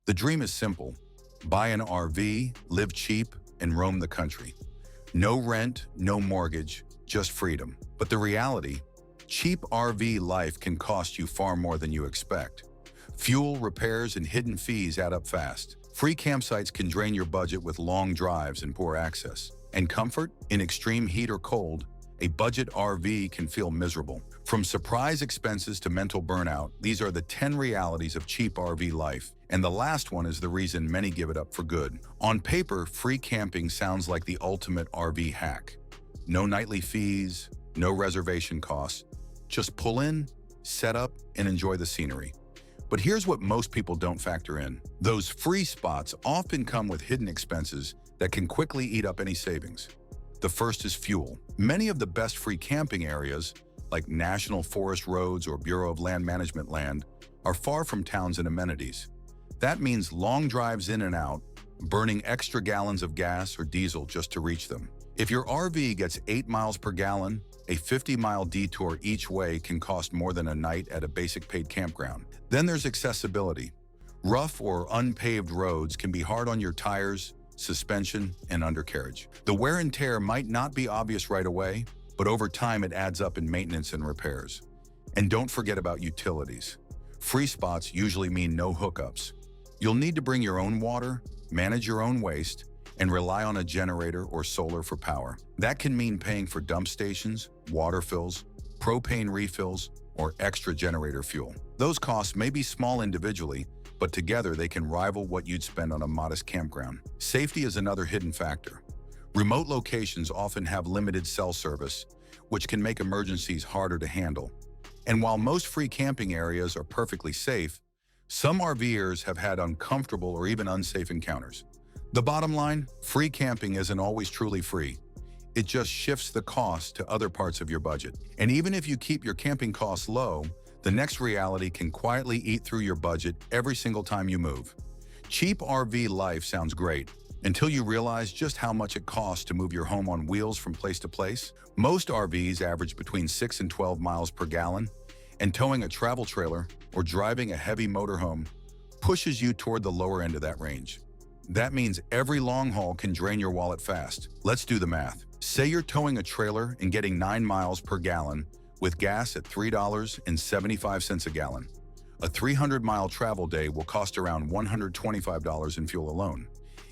The dream is simple. Buy an RV, live cheap, and roam the country. No rent, no mortgage, just freedom. But the reality, cheap RV life can cost you far more than you expect. Fuel, repairs, and hidden fees add up fast. Free campsites can drain your budget with long drives and poor access. And comfort, in extreme heat or cold, a budget RV can feel miserable. From surprise expenses to mental burnout, these are the 10 realities of cheap RV life. And the last one is the reason many give it up for good. On paper, free camping sounds like the ultimate RV hack. No nightly fees, no reservation costs. Just pull in, set up, and enjoy the scenery. But here's what most people don't factor in. Those free spots often come with hidden expenses that can quickly eat up any savings. The first is fuel. Many of the best free camping areas, like National Forest roads or Bureau of Land Management land, are far from towns and amenities. That means long drives in and out, burning extra gallons of gas or diesel just to reach them. If your RV gets 8 miles per gallon, a 50-mile detour each way can cost more than a night at a basic paid campground. Then there's accessibility. Rough or unpaved roads can be hard on your tires, suspension, and undercarriage. The wear and tear might not be obvious right away, but over time it adds up in maintenance and repairs. And don't forget about utilities. Free spots usually mean no hookups. You'll need to bring your own water, manage your own waste, and rely on a generator or solar for power. That can mean paying for dump stations, water fills, propane refills, or extra generator fuel. Those costs may be small individually, but together they can rival what you'd spend on a modest campground. Safety is another hidden factor. Remote locations often have limited cell service, which can make emergencies harder to handle. And while most free camping areas are perfectly safe, some RVers have had uncomfortable or even unsafe encounters. The bottom line, free camping isn't always truly free. It just shifts the cost to other parts of your budget. And even if you keep your camping costs low, the next reality can quietly eat through your budget every single time you move. Cheap RV life sounds great, until you realize just how much it costs to move your home on wheels from place to place. Most RVs average between 6 and 12 miles per gallon, and towing a travel trailer or driving a heavy motorhome pushes you toward the lower end of that range. That means every long haul can drain your wallet fast. Let's do the math. Say you're towing a trailer and getting 9 miles per gallon with gas at $3.75 a gallon. A 300-mile travel day will cost around $125 in fuel alone.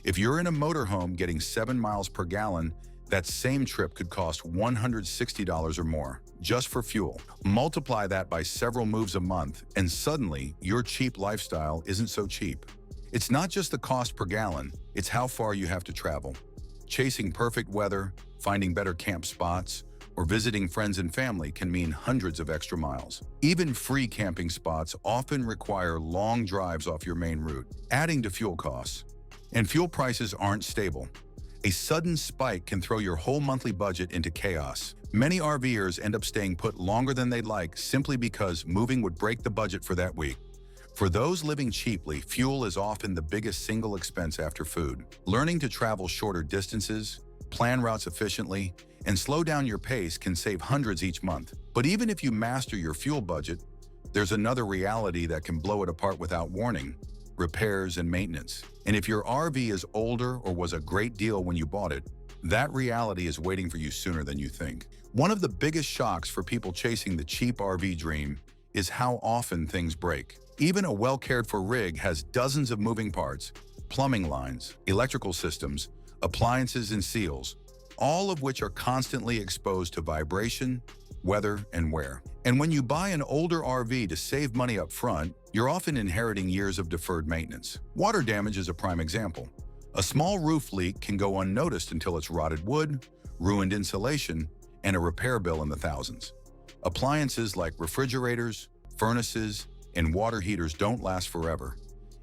If you're in a motorhome getting 7 miles per gallon, that same trip could cost $160 or more, just for fuel. Multiply that by several moves a month, and suddenly, your cheap lifestyle isn't so cheap. It's not just the cost per gallon, it's how far you have to travel. Chasing perfect weather, finding better camp spots, or visiting friends and family can mean hundreds of extra miles. Even free camping spots often require long drives off your main route, adding to fuel costs. And fuel prices aren't stable. A sudden spike can throw your whole monthly budget into chaos. Many RVers end up staying put longer than they'd like simply because moving would break the budget for that week. For those living cheaply, fuel is often the biggest single expense after food. Learning to travel shorter distances, plan routes efficiently, and slow down your pace can save hundreds each month. But even if you master your fuel budget, there's another reality that can blow it apart without warning: repairs and maintenance. And if your RV is older or was a great deal when you bought it, that reality is waiting for you sooner than you think. One of the biggest shocks for people chasing the cheap RV dream is how often things break. Even a well-cared-for rig has dozens of moving parts, plumbing lines, electrical systems, appliances, and seals, all of which are constantly exposed to vibration, weather, and wear. And when you buy an older RV to save money up front, you're often inheriting years of deferred maintenance. Water damage is a prime example. A small roof leak can go unnoticed until it's rotted wood, ruined insulation, and a repair bill in the thousands. Appliances like refrigerators, furnaces, and water heaters don't last forever,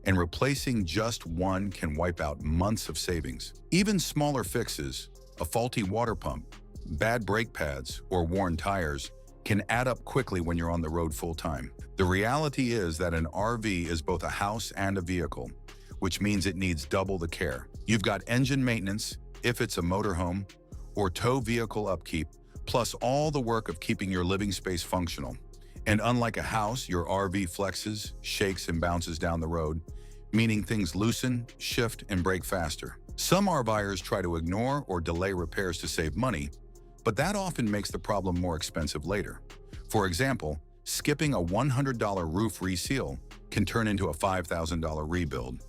and replacing just one can wipe out months of savings. Even smaller fixes, a faulty water pump, bad brake pads, or worn tires, can add up quickly when you're on the road full-time. The reality is that an RV is both a house and a vehicle, which means it needs double the care. You've got engine maintenance, if it's a motorhome, or tow vehicle upkeep, plus all the work of keeping your living space functional. And unlike a house, your RV flexes, shakes, and bounces down the road, meaning things loosen, shift, and break faster. Some RVers try to ignore or delay repairs to save money, but that often makes the problem more expensive later. For example, skipping a $100 roof reseal can turn into a $5,000 rebuild.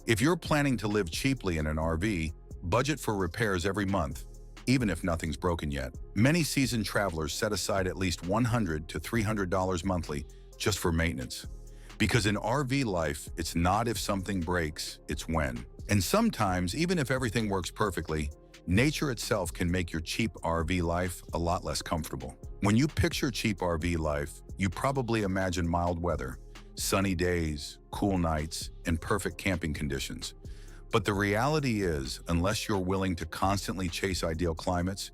If you're planning to live cheaply in an RV, budget for repairs every month, even if nothing's broken yet. Many seasoned travelers set aside at least $100 to $300 monthly just for maintenance. Because in RV life, it's not if something breaks, it's when. And sometimes, even if everything works perfectly, nature itself can make your cheap RV life a lot less comfortable. When you picture cheap RV life, you probably imagine mild weather, sunny days, cool nights, and perfect camping conditions. But the reality is, unless you're willing to constantly chase ideal climates,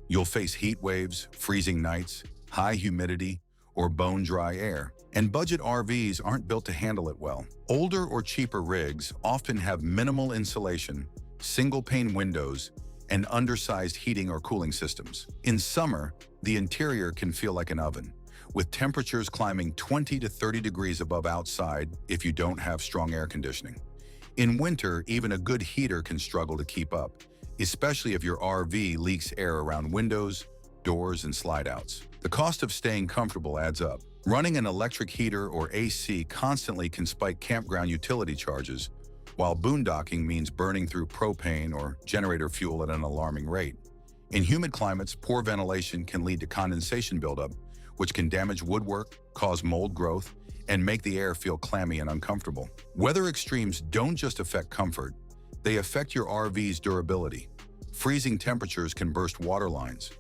you'll face heat waves, freezing nights, high humidity, or bone-dry air. And budget RVs aren't built to handle it well. Older or cheaper rigs often have minimal insulation, single-pane windows, and undersized heating or cooling systems. In summer, the interior can feel like an oven, with temperatures climbing 20 to 30 degrees above outside if you don't have strong air conditioning. In winter, even a good heater can struggle to keep up, especially if your RV leaks air around windows, doors, and slide-outs. The cost of staying comfortable adds up. Running an electric heater or AC constantly can spike campground utility charges, while boondocking means burning through propane or generator fuel at an alarming rate. In humid climates, poor ventilation can lead to condensation buildup, which can damage woodwork, cause mold growth, and make the air feel clammy and uncomfortable. Weather extremes don't just affect comfort, they affect your RV's durability. Freezing temperatures can burst water lines.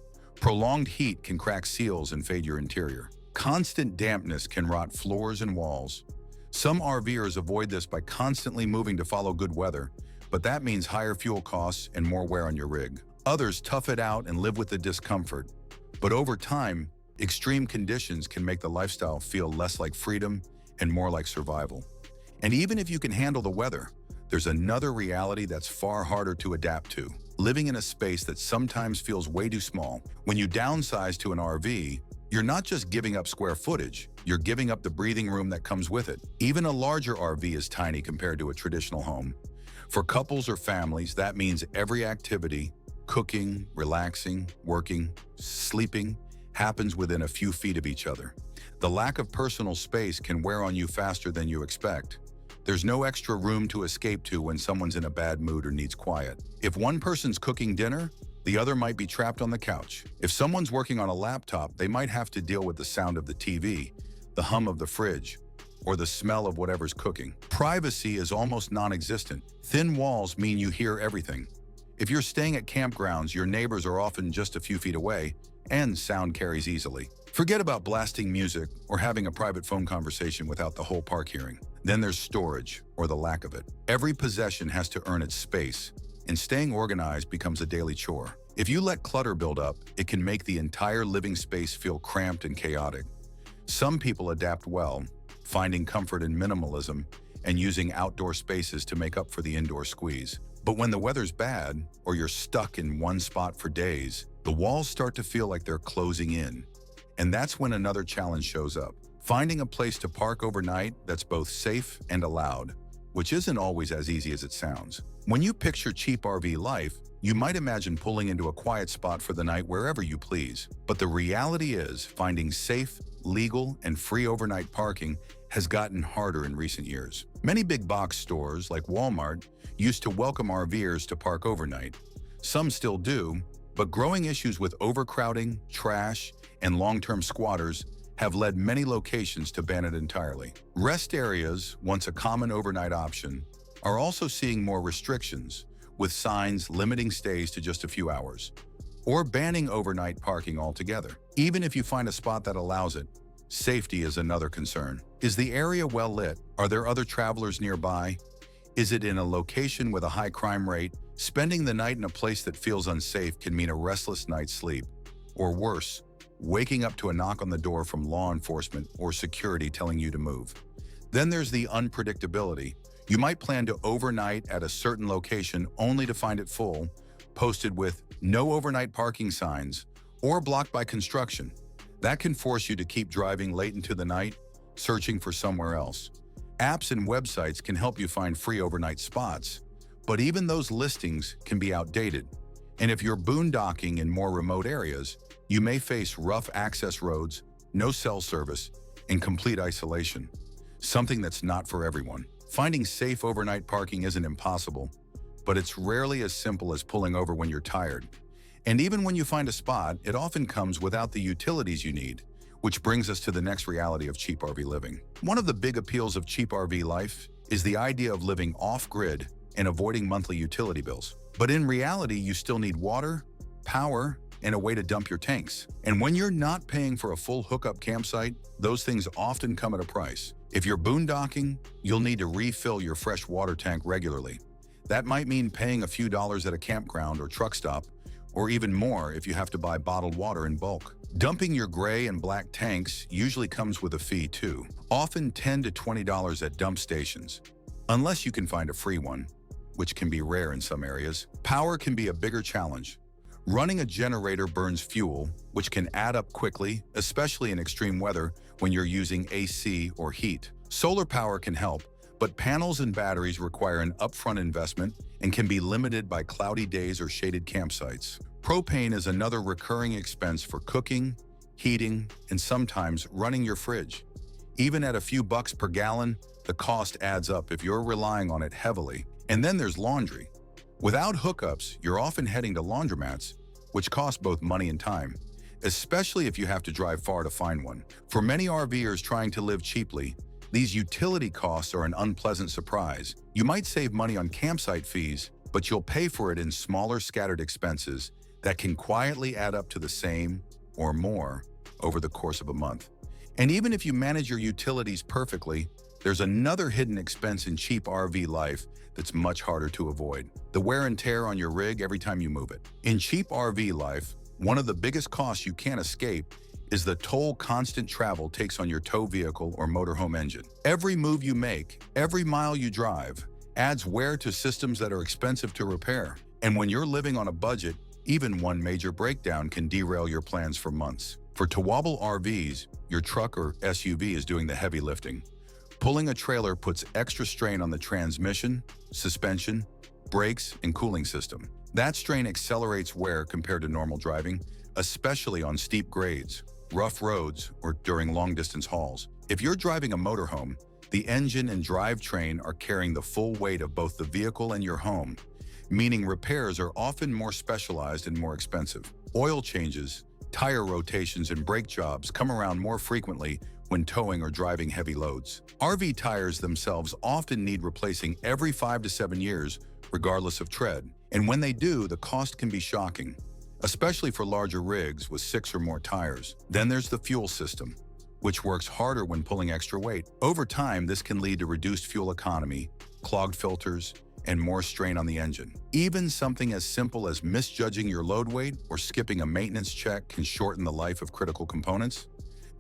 Prolonged heat can crack seals and fade your interior. Constant dampness can rot floors and walls. Some RVers avoid this by constantly moving to follow good weather, but that means higher fuel costs and more wear on your rig. Others tough it out and live with the discomfort. But over time, extreme conditions can make the lifestyle feel less like freedom and more like survival. And even if you can handle the weather, there's another reality that's far harder to adapt to. Living in a space that sometimes feels way too small. When you downsize to an RV, you're not just giving up square footage, you're giving up the breathing room that comes with it. Even a larger RV is tiny compared to a traditional home. For couples or families, that means every activity, cooking, relaxing, working, sleeping, happens within a few feet of each other. The lack of personal space can wear on you faster than you expect. There's no extra room to escape to when someone's in a bad mood or needs quiet. If one person's cooking dinner, the other might be trapped on the couch. If someone's working on a laptop, they might have to deal with the sound of the TV, the hum of the fridge, or the smell of whatever's cooking. Privacy is almost non-existent. Thin walls mean you hear everything. If you're staying at campgrounds, your neighbors are often just a few feet away, and sound carries easily. Forget about blasting music or having a private phone conversation without the whole park hearing. Then there's storage, or the lack of it. Every possession has to earn its space, and staying organized becomes a daily chore. If you let clutter build up, it can make the entire living space feel cramped and chaotic. Some people adapt well, finding comfort in minimalism and using outdoor spaces to make up for the indoor squeeze. But when the weather's bad, or you're stuck in one spot for days, the walls start to feel like they're closing in. And that's when another challenge shows up. Finding a place to park overnight that's both safe and allowed, which isn't always as easy as it sounds. When you picture cheap RV life, you might imagine pulling into a quiet spot for the night wherever you please. But the reality is, finding safe, legal, and free overnight parking has gotten harder in recent years. Many big box stores, like Walmart, used to welcome RVers to park overnight. Some still do, but growing issues with overcrowding, trash, and long-term squatters have led many locations to ban it entirely. Rest areas, once a common overnight option, are also seeing more restrictions, with signs limiting stays to just a few hours, or banning overnight parking altogether. Even if you find a spot that allows it, safety is another concern. Is the area well lit? Are there other travelers nearby? Is it in a location with a high crime rate? Spending the night in a place that feels unsafe can mean a restless night's sleep, or worse, waking up to a knock on the door from law enforcement or security telling you to move. Then there's the unpredictability. You might plan to overnight at a certain location only to find it full, posted with no overnight parking signs, or blocked by construction. That can force you to keep driving late into the night, searching for somewhere else. Apps and websites can help you find free overnight spots, but even those listings can be outdated. And if you're boondocking in more remote areas, you may face rough access roads, no cell service, and complete isolation, something that's not for everyone. Finding safe overnight parking isn't impossible, but it's rarely as simple as pulling over when you're tired. And even when you find a spot, it often comes without the utilities you need, which brings us to the next reality of cheap RV living. One of the big appeals of cheap RV life is the idea of living off-grid and avoiding monthly utility bills. But in reality, you still need water, power, and a way to dump your tanks. And when you're not paying for a full hookup campsite, those things often come at a price. If you're boondocking, you'll need to refill your fresh water tank regularly. That might mean paying a few dollars at a campground or truck stop, or even more if you have to buy bottled water in bulk. Dumping your gray and black tanks usually comes with a fee too, often $10 to $20 at dump stations, unless you can find a free one, which can be rare in some areas. Power can be a bigger challenge. Running a generator burns fuel, which can add up quickly, especially in extreme weather when you're using AC or heat. Solar power can help, but panels and batteries require an upfront investment and can be limited by cloudy days or shaded campsites. Propane is another recurring expense for cooking, heating, and sometimes running your fridge. Even at a few bucks per gallon, the cost adds up if you're relying on it heavily. And then there's laundry. Without hookups, you're often heading to laundromats, which cost both money and time, especially if you have to drive far to find one. For many RVers trying to live cheaply, these utility costs are an unpleasant surprise. You might save money on campsite fees, but you'll pay for it in smaller scattered expenses that can quietly add up to the same or more over the course of a month. And even if you manage your utilities perfectly, there's another hidden expense in cheap RV life that's much harder to avoid: the wear and tear on your rig every time you move it. In cheap RV life, one of the biggest costs you can't escape is the toll constant travel takes on your tow vehicle or motorhome engine. Every move you make, every mile you drive, adds wear to systems that are expensive to repair. And when you're living on a budget, even one major breakdown can derail your plans for months. For towable RVs, your truck or SUV is doing the heavy lifting. Pulling a trailer puts extra strain on the transmission, suspension, brakes, and cooling system. That strain accelerates wear compared to normal driving, especially on steep grades, rough roads, or during long-distance hauls. If you're driving a motorhome, the engine and drivetrain are carrying the full weight of both the vehicle and your home, meaning repairs are often more specialized and more expensive. Oil changes, tire rotations, and brake jobs come around more frequently when towing or driving heavy loads. RV tires themselves often need replacing every 5 to 7 years, regardless of tread. And when they do, the cost can be shocking, especially for larger rigs with 6 or more tires. Then there's the fuel system, which works harder when pulling extra weight. Over time, this can lead to reduced fuel economy, clogged filters, and more strain on the engine. Even something as simple as misjudging your load weight or skipping a maintenance check can shorten the life of critical components.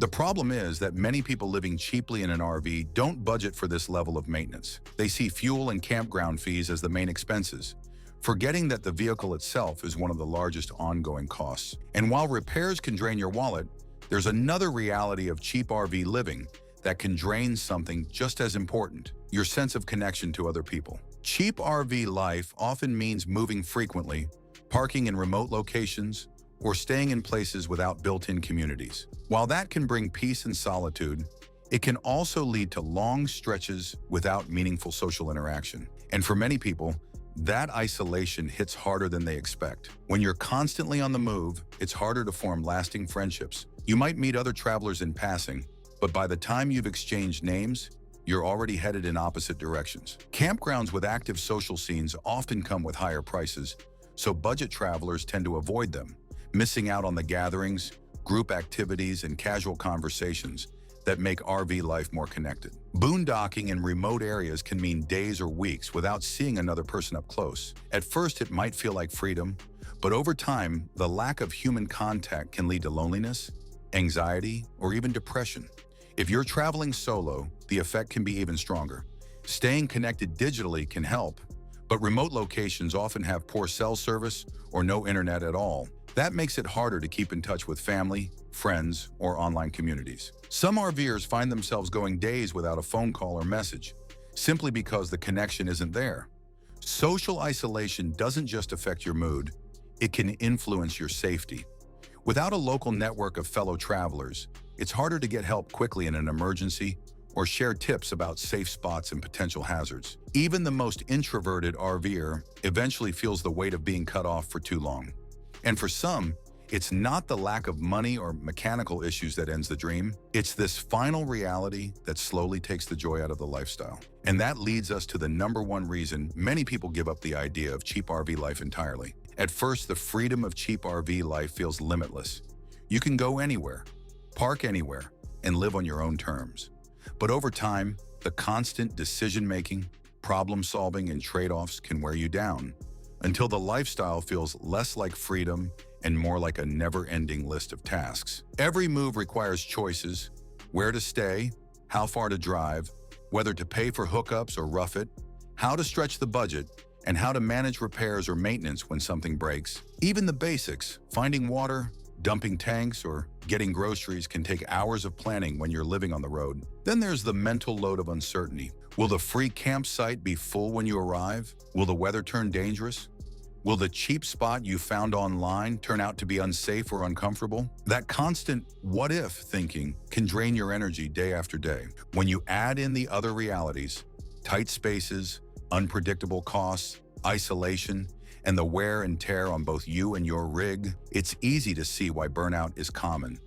The problem is that many people living cheaply in an RV don't budget for this level of maintenance. They see fuel and campground fees as the main expenses, forgetting that the vehicle itself is one of the largest ongoing costs. And while repairs can drain your wallet, there's another reality of cheap RV living that can drain something just as important: your sense of connection to other people. Cheap RV life often means moving frequently, parking in remote locations, or staying in places without built-in communities. While that can bring peace and solitude, it can also lead to long stretches without meaningful social interaction. And for many people, that isolation hits harder than they expect. When you're constantly on the move, it's harder to form lasting friendships. You might meet other travelers in passing, but by the time you've exchanged names, you're already headed in opposite directions. Campgrounds with active social scenes often come with higher prices, so budget travelers tend to avoid them, missing out on the gatherings, group activities, and casual conversations that make RV life more connected. Boondocking in remote areas can mean days or weeks without seeing another person up close. At first, it might feel like freedom, but over time, the lack of human contact can lead to loneliness, anxiety, or even depression. If you're traveling solo, the effect can be even stronger. Staying connected digitally can help, but remote locations often have poor cell service or no internet at all, That makes it harder to keep in touch with family, friends, or online communities. Some RVers find themselves going days without a phone call or message, simply because the connection isn't there. Social isolation doesn't just affect your mood, it can influence your safety. Without a local network of fellow travelers, it's harder to get help quickly in an emergency or share tips about safe spots and potential hazards. Even the most introverted RVer eventually feels the weight of being cut off for too long. And for some, it's not the lack of money or mechanical issues that ends the dream. It's this final reality that slowly takes the joy out of the lifestyle. And that leads us to the number one reason many people give up the idea of cheap RV life entirely. At first, the freedom of cheap RV life feels limitless. You can go anywhere, park anywhere, and live on your own terms. But over time, the constant decision-making, problem-solving, and trade-offs can wear you down, until the lifestyle feels less like freedom and more like a never-ending list of tasks. Every move requires choices: where to stay, how far to drive, whether to pay for hookups or rough it, how to stretch the budget, and how to manage repairs or maintenance when something breaks. Even the basics, finding water, dumping tanks, or getting groceries, can take hours of planning when you're living on the road. Then there's the mental load of uncertainty. Will the free campsite be full when you arrive? Will the weather turn dangerous? Will the cheap spot you found online turn out to be unsafe or uncomfortable? That constant what-if thinking can drain your energy day after day. When you add in the other realities, tight spaces, unpredictable costs, isolation, and the wear and tear on both you and your rig, it's easy to see why burnout is common.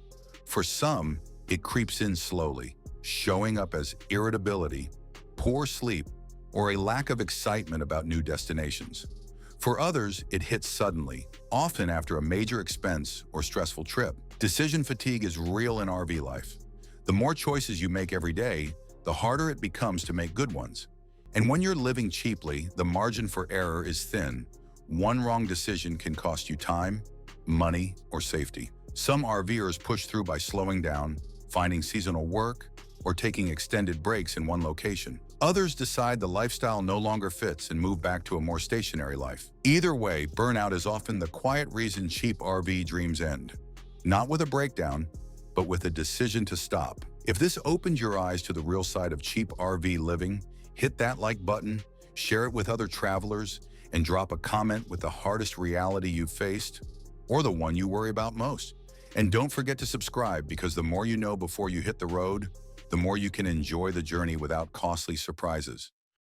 For some, it creeps in slowly, showing up as irritability, poor sleep, or a lack of excitement about new destinations. For others, it hits suddenly, often after a major expense or stressful trip. Decision fatigue is real in RV life. The more choices you make every day, the harder it becomes to make good ones. And when you're living cheaply, the margin for error is thin. One wrong decision can cost you time, money, or safety. Some RVers push through by slowing down, finding seasonal work, or taking extended breaks in one location. Others decide the lifestyle no longer fits and move back to a more stationary life. Either way, burnout is often the quiet reason cheap RV dreams end. Not with a breakdown, but with a decision to stop. If this opened your eyes to the real side of cheap RV living, hit that like button, share it with other travelers, and drop a comment with the hardest reality you've faced, or the one you worry about most. And don't forget to subscribe, because the more you know before you hit the road, the more you can enjoy the journey without costly surprises.